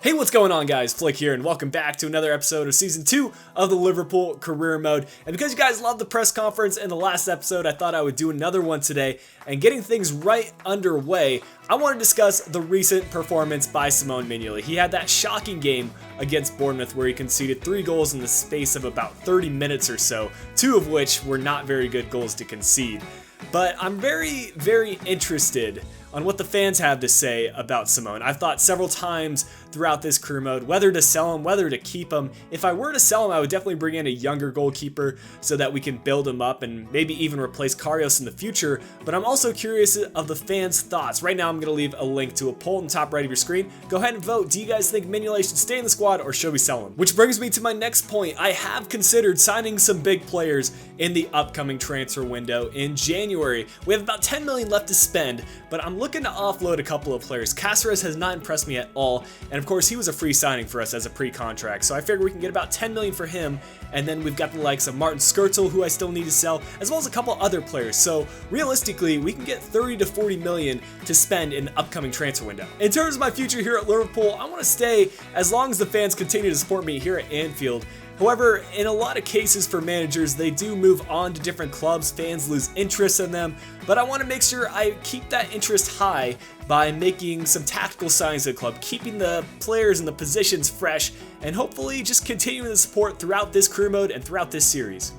Hey, what's going on, guys? Flick here, and welcome back to another episode of Season 2 of the Liverpool Career Mode. And because you guys loved the press conference in the last episode, I thought I would do another one today. And getting things right underway, I want to discuss the recent performance by Simone Mignolet. He had that shocking game against Bournemouth where he conceded 3 goals in the space of about 30 minutes or so, 2 of which were not very good goals to concede. But I'm very, very interested on what the fans have to say about Simone. I've thought several times throughout this career mode whether to sell him, whether to keep him. If I were to sell him, I would definitely bring in a younger goalkeeper so that we can build him up and maybe even replace Karius in the future. But I'm also curious of the fans' thoughts. Right now I'm going to leave a link to a poll in the top right of your screen. Go ahead and vote. Do you guys think Mignolet should stay in the squad or should we sell him? Which brings me to my next point. I have considered signing some big players in the upcoming transfer window in January. We have about 10 million left to spend, but I'm looking to offload a couple of players. Cáceres has not impressed me at all, and of course he was a free signing for us as a pre-contract, so I figure we can get about 10 million for him, and then we've got the likes of Martin Skrtel, who I still need to sell, as well as a couple other players. So realistically, we can get 30 to 40 million to spend in the upcoming transfer window. In terms of my future here at Liverpool, I want to stay as long as the fans continue to support me here at Anfield. However, in a lot of cases for managers, they do move on to different clubs, fans lose interest in them, but I want to make sure I keep that interest high by making some tactical signings at the club, keeping the players and the positions fresh, and hopefully just continuing the support throughout this career mode and throughout this series.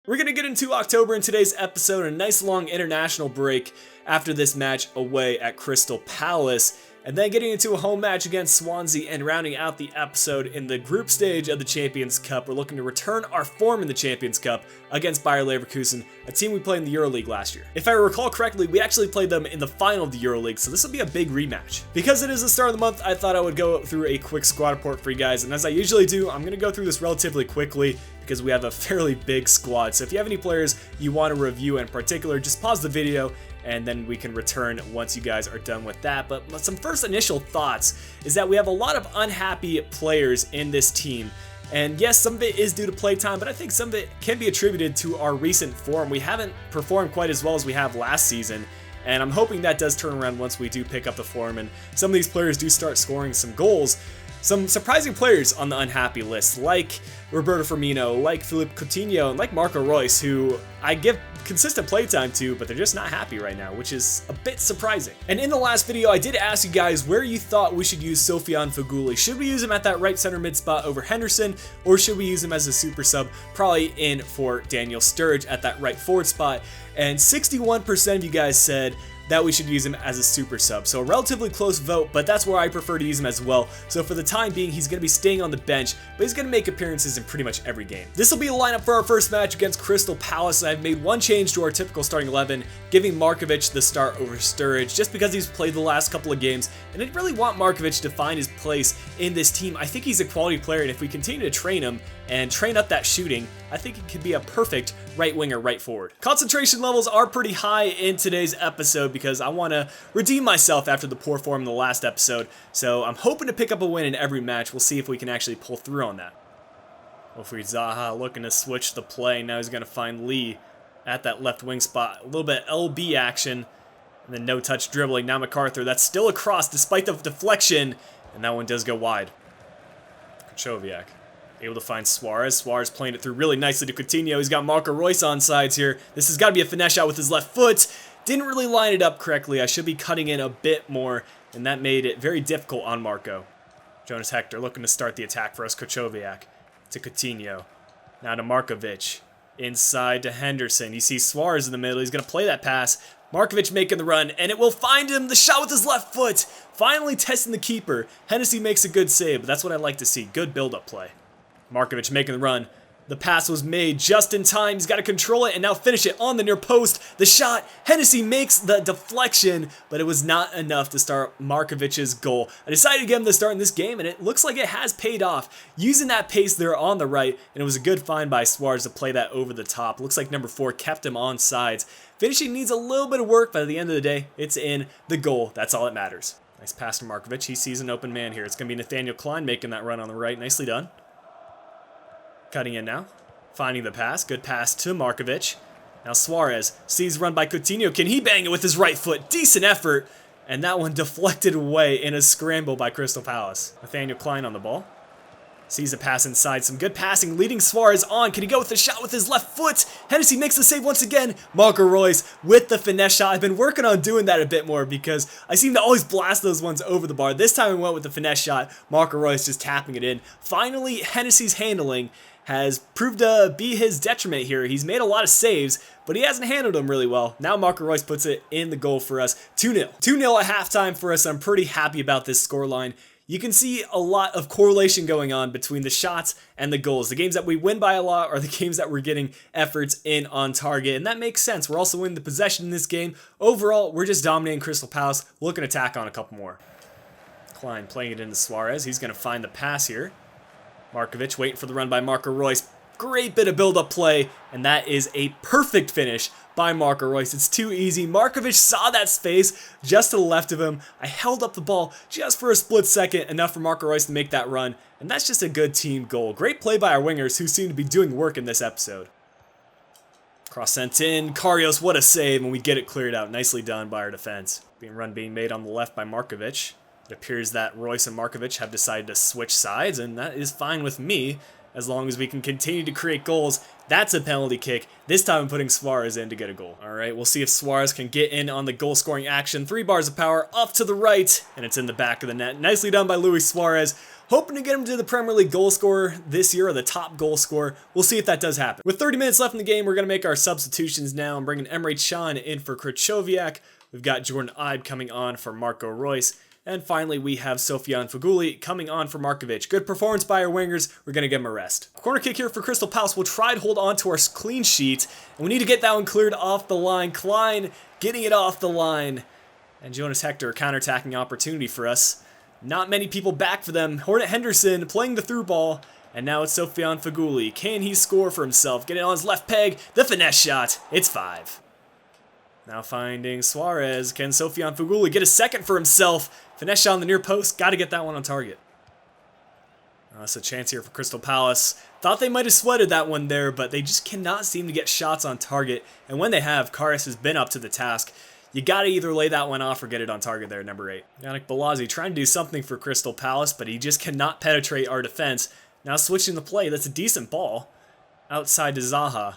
We're going to get into October in today's episode, a nice long international break after this match away at Crystal Palace. And then getting into a home match against Swansea and rounding out the episode in the group stage of the Champions Cup. We're looking to return our form in the Champions Cup against Bayer Leverkusen, a team we played in the EuroLeague last year. If I recall correctly, we actually played them in the final of the EuroLeague, so this will be a big rematch. Because it is the start of the month, I thought I would go through a quick squad report for you guys, and as I usually do, I'm going to go through this relatively quickly because we have a fairly big squad. So if you have any players you want to review in particular, just pause the video and then we can return once you guys are done with that. But some first initial thoughts is that we have a lot of unhappy players in this team. And yes, some of it is due to playtime, but I think some of it can be attributed to our recent form. We haven't performed quite as well as we have last season, and I'm hoping that does turn around once we do pick up the form and some of these players do start scoring some goals. Some surprising players on the unhappy list, like Roberto Firmino, like Philippe Coutinho, and like Marco Reus, who I give consistent playtime to, but they're just not happy right now, which is a bit surprising. And in the last video, I did ask you guys where you thought we should use Sofiane Feghouli. Should we use him at that right center mid spot over Henderson, or should we use him as a super sub, probably in for Daniel Sturridge at that right forward spot? And 61% of you guys said that we should use him as a super sub. So a relatively close vote, but that's where I prefer to use him as well. So for the time being, he's going to be staying on the bench, but he's going to make appearances in pretty much every game. This will be the lineup for our first match against Crystal Palace. I've made one change to our typical starting 11, giving Markovic the start over Sturridge, just because he's played the last couple of games, and I really want Markovic to find his place in this team. I think he's a quality player, and if we continue to train him and train up that shooting, I think it could be a perfect right winger, right forward. Concentration levels are pretty high in today's episode because I want to redeem myself after the poor form in the last episode. So I'm hoping to pick up a win in every match. We'll see if we can actually pull through on that. Hopefully Zaha looking to switch the play. Now he's going to find Lee at that left wing spot. A little bit LB action. And then no touch dribbling. Now MacArthur. That's still across despite the deflection. And that one does go wide. Kochowiak able to find Suarez. Suarez playing it through really nicely to Coutinho. He's got Marco Reus on sides here. This has got to be a finesse shot with his left foot. Didn't really line it up correctly. I should be cutting in a bit more, and that made it very difficult on Marco. Jonas Hector looking to start the attack for us. Kochowiak to Coutinho. Now to Markovic. Inside to Henderson. You see Suarez in the middle. He's going to play that pass. Markovic making the run, and it will find him. The shot with his left foot. Finally testing the keeper. Hennessy makes a good save, but that's what I like to see. Good build-up play. Markovic making the run. The pass was made just in time. He's got to control it and now finish it on the near post. The shot. Hennessy makes the deflection, but it was not enough to start Markovic's goal. I decided to get him to start in this game, and it looks like it has paid off. Using that pace there on the right, and it was a good find by Suarez to play that over the top. Looks like number 4 kept him on sides. Finishing needs a little bit of work, but at the end of the day, it's in the goal. That's all that matters. Nice pass to Markovic. He sees an open man here. It's going to be Nathaniel Klein making that run on the right. Nicely done. Cutting in now, finding the pass, good pass to Markovic. Now Suarez sees run by Coutinho, can he bang it with his right foot? Decent effort, And that one deflected away in a scramble by Crystal Palace. Nathaniel Klein on the ball. Sees a pass inside. Some good passing, leading Suarez on. Can he go with the shot with his left foot? Hennessy makes the save once again. Marco Reus with the finesse shot. I've been working on doing that a bit more because I seem to always blast those ones over the bar. This time we went with the finesse shot. Marco Reus just tapping it in. Finally, Hennessy's handling has proved to be his detriment here. He's made a lot of saves, but he hasn't handled them really well. Now Marco Reus puts it in the goal for us. 2-0. 2-0 at halftime for us. I'm pretty happy about this scoreline. You can see a lot of correlation going on between the shots and the goals. The games that we win by a lot are the games that we're getting efforts in on target, and that makes sense. We're also winning the possession in this game. Overall, we're just dominating Crystal Palace. Looking to attack on a couple more. Klein playing it into Suarez. He's going to find the pass here. Markovic waiting for the run by Marco Reus. Great bit of build-up play, and that is a perfect finish by Marco Reus. It's too easy. Markovic saw that space just to the left of him. I held up the ball just for a split second, enough for Marco Reus to make that run, and that's just a good team goal. Great play by our wingers, who seem to be doing work in this episode. Cross sent in. Karius, what a save, and we get it cleared out. Nicely done by our defense. Being made on the left by Markovic. It appears that Reus and Markovic have decided to switch sides, and that is fine with me, as long as we can continue to create goals. That's a penalty kick. This time I'm putting Suarez in to get a goal. All right, we'll see if Suarez can get in on the goal-scoring action. 3 bars of power, off to the right, and it's in the back of the net. Nicely done by Luis Suarez. Hoping to get him to the Premier League goal scorer this year, or the top goal scorer. We'll see if that does happen. With 30 minutes left in the game, we're going to make our substitutions now. I'm bringing Emre Can in for Krychowiak. We've got Jordan Ibe coming on for Marco Reus. And finally, we have Sofiane Feghouli coming on for Markovic. Good performance by our wingers. We're going to give him a rest. Corner kick here for Crystal Palace. We'll try to hold on to our clean sheet. And we need to get that one cleared off the line. Klein getting it off the line. And Jonas Hector, counter-attacking opportunity for us. Not many people back for them. Hornet Henderson playing the through ball. And now it's Sofiane Feghouli. Can he score for himself? Get it on his left peg. The finesse shot. It's 5. Now finding Suarez. Can Sofiane Feghouli get a second for himself? Finesse shot on the near post. Got to get that one on target. That's a chance here for Crystal Palace. Thought they might have sweated that one there, but they just cannot seem to get shots on target. And when they have, Karius has been up to the task. You got to either lay that one off or get it on target there, number 8. Yannick Bolasie trying to do something for Crystal Palace, but he just cannot penetrate our defense. Now switching the play. That's a decent ball. Outside to Zaha.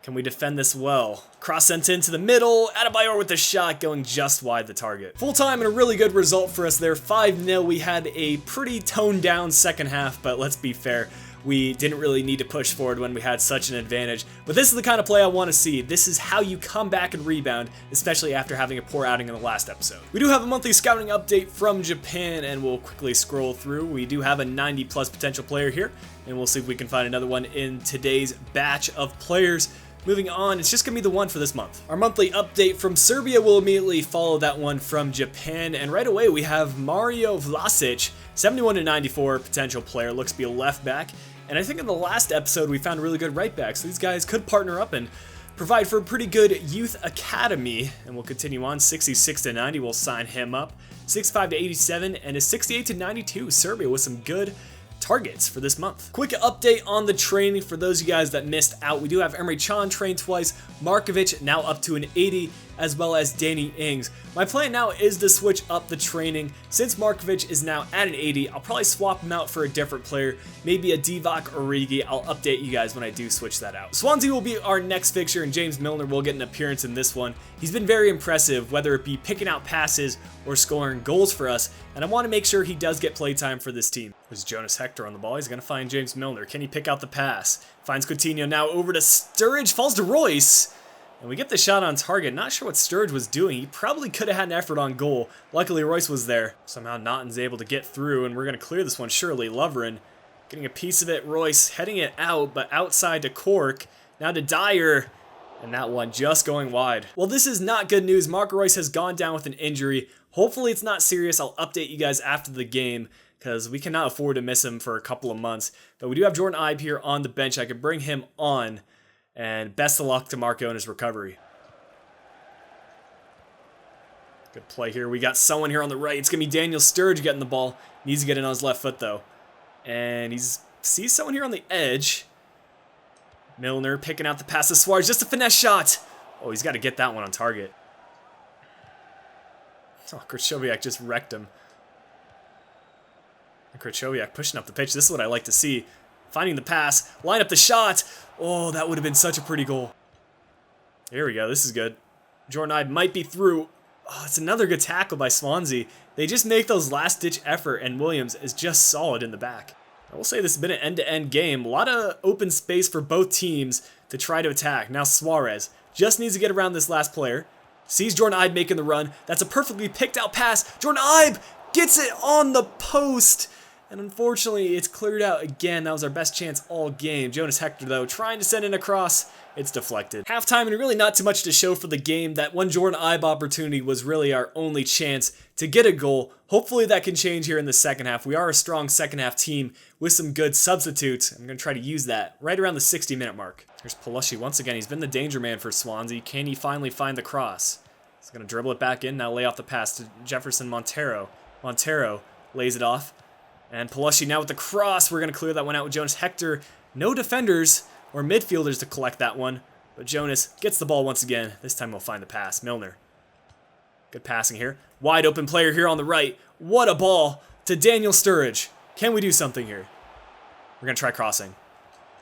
Can we defend this well? Cross sent into the middle. Adebayor with the shot going just wide the target. Full time and a really good result for us there. 5-0. We had a pretty toned down second half, but let's be fair. We didn't really need to push forward when we had such an advantage. But this is the kind of play I want to see. This is how you come back and rebound, especially after having a poor outing in the last episode. We do have a monthly scouting update from Japan, and we'll quickly scroll through. We do have a 90+ potential player here, and we'll see if we can find another one in today's batch of players. Moving on, it's just going to be the one for this month. Our monthly update from Serbia will immediately follow that one from Japan. And right away, we have Mario Vlasic, 71/94 potential player, looks to be a left back. And I think in the last episode, we found a really good right back. So these guys could partner up and provide for a pretty good youth academy. And we'll continue on. 66/90, we'll sign him up. 65/87 and a 68/92. Serbia with some good targets for this month. Quick update on the training for those of you guys that missed out. We do have Emre Can trained twice, Markovic now up to an 80, as well as Danny Ings. My plan now is to switch up the training. Since Markovic is now at an 80, I'll probably swap him out for a different player, maybe a Divock Origi. I'll update you guys when I do switch that out. Swansea will be our next fixture, and James Milner will get an appearance in this one. He's been very impressive, whether it be picking out passes or scoring goals for us, and I want to make sure he does get playtime for this team. There's Jonas Hector on the ball. He's going to find James Milner. Can he pick out the pass? Finds Coutinho now over to Sturridge. Falls to Reus. And we get the shot on target. Not sure what Sturridge was doing. He probably could have had an effort on goal. Luckily, Reus was there. Somehow Naughton's able to get through, and we're going to clear this one surely. Lovren getting a piece of it. Reus heading it out, but outside to Cork. Now to Dyer. And that one just going wide. Well, this is not good news. Marco Reus has gone down with an injury. Hopefully it's not serious. I'll update you guys after the game, because we cannot afford to miss him for a couple of months. But we do have Jordan Ibe here on the bench. I could bring him on. And best of luck to Marco in his recovery. Good play here. We got someone here on the right. It's going to be Daniel Sturridge getting the ball. Needs to get in on his left foot, though. And sees someone here on the edge. Milner picking out the pass to Suarez. Just a finesse shot. Oh, he's got to get that one on target. Oh, Krychowiak just wrecked him. And Krychowiak pushing up the pitch. This is what I like to see. Finding the pass. Line up the shot. Oh, that would have been such a pretty goal. Here we go. This is good. Jordan Ibe might be through. Oh, it's another good tackle by Swansea. They just make those last-ditch effort, and Williams is just solid in the back. I will say this has been an end-to-end game. A lot of open space for both teams to try to attack. Now Suarez just needs to get around this last player. Sees Jordan Ibe making the run. That's a perfectly picked out pass. Jordan Ibe gets it on the post. And unfortunately, it's cleared out again. That was our best chance all game. Jonas Hector, though, trying to send it across. It's deflected. Halftime, and really not too much to show for the game. That one Jordan Ibe opportunity was really our only chance to get a goal. Hopefully that can change here in the second half. We are a strong second half team with some good substitutes. I'm going to try to use that right around the 60-minute mark. Here's Pelushy once again. He's been the danger man for Swansea. Can he finally find the cross? He's going to dribble it back in. Now lay off the pass to Jefferson Montero. Montero lays it off. And Pelushy now with the cross. We're going to clear that one out with Jonas Hector. No defenders or midfielders to collect that one. But Jonas gets the ball once again. This time we'll find the pass. Milner. Good passing here. Wide open player here on the right. What a ball to Daniel Sturridge. Can we do something here? We're going to try crossing.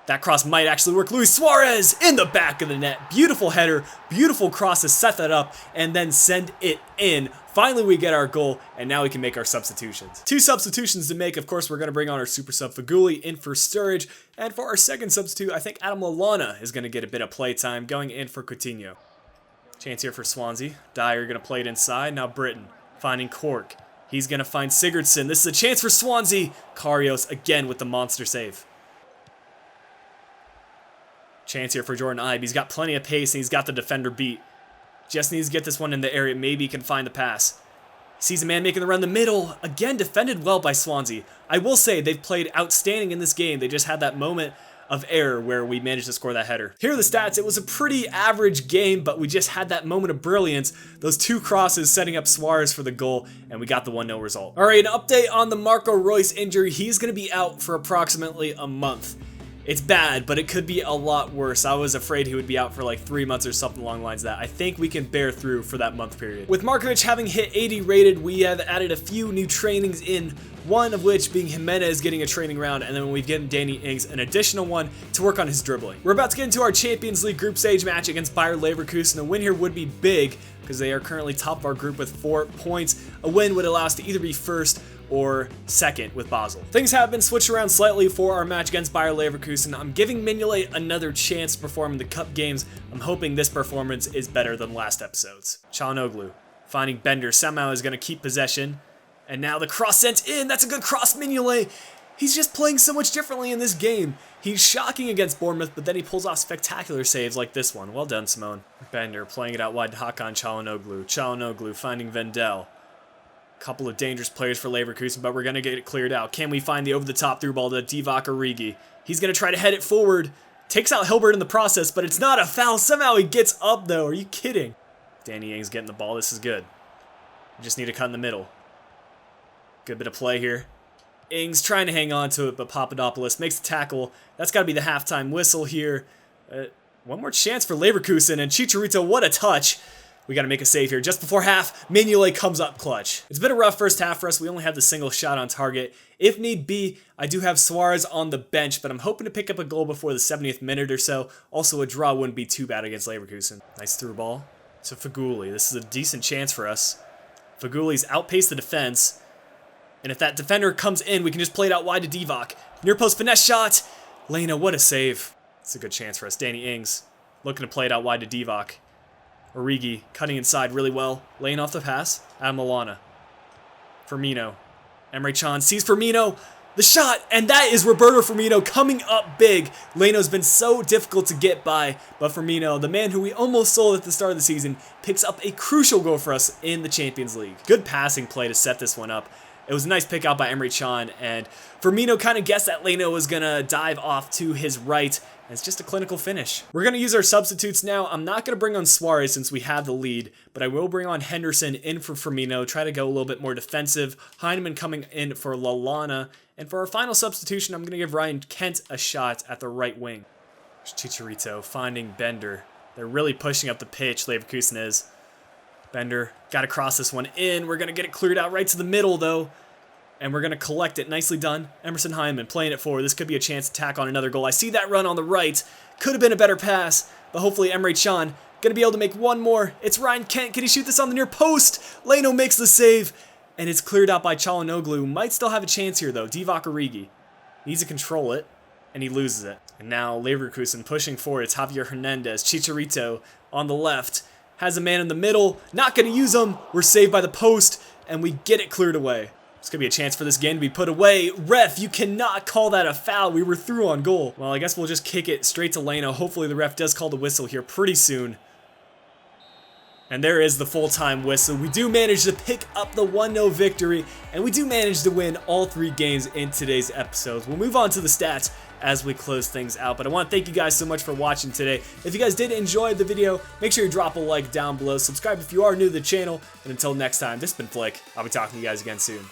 That cross might actually work. Luis Suarez in the back of the net. Beautiful header. Beautiful cross to set that up and then send it in. Finally, we get our goal, and now we can make our substitutions. 2 substitutions to make. Of course, we're going to bring on our super sub Feghouli in for Sturridge. And for our second substitute, I think Adam Lallana is going to get a bit of play time going in for Coutinho. Chance here for Swansea. Dyer going to play it inside. Now Britton finding Cork. He's going to find Sigurdsson. This is a chance for Swansea. Karius again with the monster save. Chance here for Jordan Ibe. He's got plenty of pace and he's got the defender beat. Just needs to get this one in the area. Maybe he can find the pass. Sees a man making the run in the middle. Again, defended well by Swansea. I will say they've played outstanding in this game. They just had that moment of error where we managed to score that header. Here are the stats. It was a pretty average game, but we just had that moment of brilliance. Those 2 crosses setting up Suarez for the goal, and we got the 1-0 result. All right, an update on the Marco Reus injury. He's going to be out for approximately a month. It's bad, but it could be a lot worse. I was afraid he would be out for like 3 months or something along the lines of that. I think we can bear through for that month period. With Markovic having hit 80 rated, we have added a few new trainings in, one of which being Jimenez getting a training round, and then we've given Danny Ings an additional one to work on his dribbling. We're about to get into our Champions League group stage match against Bayer Leverkusen. A win here would be big because they are currently top of our group with 4 points. A win would allow us to either be first or second with Basel. Things have been switched around slightly for our match against Bayer Leverkusen. I'm giving Mignolet another chance to perform in the cup games. I'm hoping this performance is better than last episode's. Çalhanoğlu finding Bender, somehow is going to keep possession. And now the cross sent in. That's a good cross, Mignolet. He's just playing so much differently in this game. He's shocking against Bournemouth, but then he pulls off spectacular saves like this one. Well done, Simone. Bender playing it out wide to Hakan Çalhanoğlu. Çalhanoğlu finding Vendel. Couple of dangerous players for Leverkusen, but we're going to get it cleared out. Can we find the over-the-top through ball to Divock Origi? He's going to try to head it forward. Takes out Hilbert in the process, but it's not a foul. Somehow he gets up, though. Are you kidding? Danny Ings getting the ball. This is good. We just need to cut in the middle. Good bit of play here. Ings trying to hang on to it, but Papadopoulos makes the tackle. That's got to be the halftime whistle here. One more chance for Leverkusen, and Chicharito, what a touch. We got to make a save here. Just before half, Mignolet comes up clutch. It's been a rough first half for us. We only have the single shot on target. If need be, I do have Suarez on the bench, but I'm hoping to pick up a goal before the 70th minute or so. Also, a draw wouldn't be too bad against Leverkusen. Nice through ball to Feghouli. This is a decent chance for us. Feghouli's outpaced the defense. And if that defender comes in, we can just play it out wide to Divock. Near post finesse shot. Lena, what a save. It's a good chance for us. Danny Ings looking to play it out wide to Divock. Origi cutting inside really well. Laying off the pass. Adam Lallana. Firmino. Emre Can sees Firmino. The shot, and that is Roberto Firmino coming up big. Leno's been so difficult to get by, but Firmino, the man who we almost sold at the start of the season, picks up a crucial goal for us in the Champions League. Good passing play to set this one up. It was a nice pick out by Emre Can, and Firmino kind of guessed that Leno was going to dive off to his right. And it's just a clinical finish. We're going to use our substitutes now. I'm not going to bring on Suarez since we have the lead, but I will bring on Henderson in for Firmino, try to go a little bit more defensive. Heinemann coming in for Lallana. And for our final substitution, I'm going to give Ryan Kent a shot at the right wing. Chicharito finding Bender. They're really pushing up the pitch, Leverkusen is. Bender got to cross this one in. We're going to get it cleared out right to the middle, though. And we're going to collect it. Nicely done. Emerson Hyman playing it forward. This could be a chance to tack on another goal. I see that run on the right. Could have been a better pass, but hopefully Emre Can going to be able to make one more. It's Ryan Kent. Can he shoot this on the near post? Leno makes the save, and it's cleared out by Çalhanoğlu. Might still have a chance here, though. Divock Origi needs to control it, and he loses it. And now Leverkusen pushing forward. It's Javier Hernandez. Chicharito on the left. Has a man in the middle. Not going to use him. We're saved by the post, and we get it cleared away. It's going to be a chance for this game to be put away. Ref, you cannot call that a foul. We were through on goal. Well, I guess we'll just kick it straight to Leno. Hopefully the ref does call the whistle here pretty soon. And there is the full-time whistle. We do manage to pick up the 1-0 victory, and we do manage to win all 3 games in today's episodes. We'll move on to the stats as we close things out. But I want to thank you guys so much for watching today. If you guys did enjoy the video, make sure you drop a like down below. Subscribe if you are new to the channel. And until next time, this has been Flick. I'll be talking to you guys again soon.